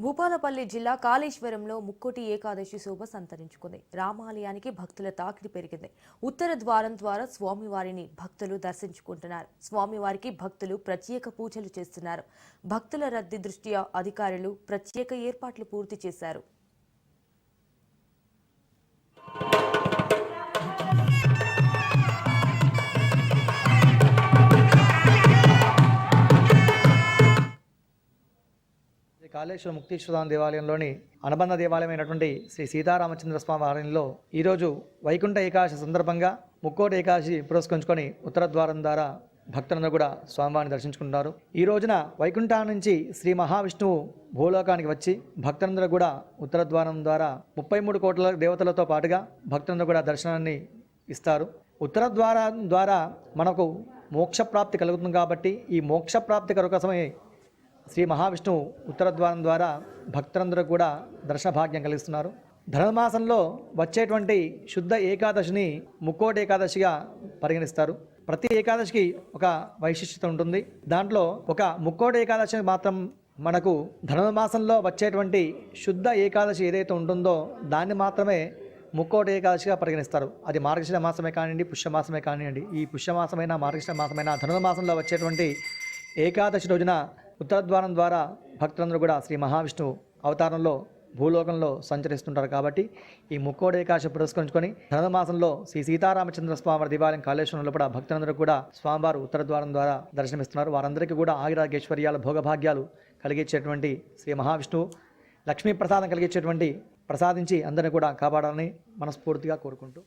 భూపాలపల్లి జిల్లా కాళేశ్వరంలో ముక్కోటి ఏకాదశి శోభ సంతరించుకుంది. రామాలయానికి భక్తుల తాకిడి పెరిగింది. ఉత్తర ద్వారం ద్వారా స్వామివారిని భక్తులు దర్శించుకుంటున్నారు. స్వామివారికి భక్తులు ప్రత్యేక పూజలు చేస్తున్నారు. భక్తుల రద్దీ దృష్ట్యా అధికారులు ప్రత్యేక ఏర్పాట్లు పూర్తి చేశారు. కాళేశ్వర ముక్తీశ్వర దేవాలయంలోని అనుబంధ దేవాలయమైనటువంటి శ్రీ సీతారామచంద్ర స్వామి ఆలయంలో ఈరోజు వైకుంఠ ఏకాదశి సందర్భంగా ముక్కోటి ఏకాదశి పురస్కరించుకొని ఉత్తర ద్వారం ద్వారా భక్తులందరూ కూడా స్వామివారిని దర్శించుకుంటున్నారు. ఈ రోజున వైకుంఠం నుంచి శ్రీ మహావిష్ణువు భూలోకానికి వచ్చి భక్తులందరూ కూడా ఉత్తర ద్వారం ద్వారా 33 కోట్ల దేవతలతో పాటుగా భక్తులందరూ కూడా దర్శనాన్ని ఇస్తారు. ఉత్తర ద్వారం ద్వారా మనకు మోక్షప్రాప్తి కలుగుతుంది కాబట్టి ఈ మోక్షప్రాప్తి కోసమే శ్రీ మహావిష్ణువు ఉత్తర ద్వారం ద్వారా భక్తులందరూ కూడా దర్శన భాగ్యం కలిగిస్తున్నారు. ధనుర్మాసంలో వచ్చేటువంటి శుద్ధ ఏకాదశిని ముక్కోటి ఏకాదశిగా పరిగణిస్తారు. ప్రతి ఏకాదశికి ఒక వైశిష్ట్యత ఉంటుంది. దాంట్లో ఒక ముక్కోటి ఏకాదశి మాత్రం మనకు ధనుర్మాసంలో వచ్చేటువంటి శుద్ధ ఏకాదశి ఏదైతే ఉంటుందో దాన్ని మాత్రమే ముక్కోటి ఏకాదశిగా పరిగణిస్తారు. అది మార్గశిర మాసమే కానివ్వండి, పుష్యమాసమే కానివ్వండి. ఈ పుష్యమాసమైన మార్గశిర మాసమైన ధనుర్మాసంలో వచ్చేటువంటి ఏకాదశి రోజున ఉత్తర ద్వారం ద్వారా భక్తులందరూ కూడా శ్రీ మహావిష్ణువు అవతారంలో భూలోకంలో సంచరిస్తుంటారు. కాబట్టి ఈ ముక్కోటి ఏకాదశి పురస్కరించుకొని ధనుర్మాసంలో శ్రీ సీతారామచంద్ర స్వామి దేవాలయం కాళేశ్వరంలో కూడా భక్తులందరూ కూడా స్వామివారు ఉత్తర ద్వారం ద్వారా దర్శనమిస్తున్నారు. వారందరికీ కూడా ఆయురాగేశ్వర్యాలు భోగభాగ్యాలు కలిగించేటువంటి శ్రీ మహావిష్ణువు లక్ష్మీ ప్రసాదం కలిగించేటువంటి ప్రసాదించి అందరినీ కూడా కాపాడాలని మనస్ఫూర్తిగా కోరుకుంటూ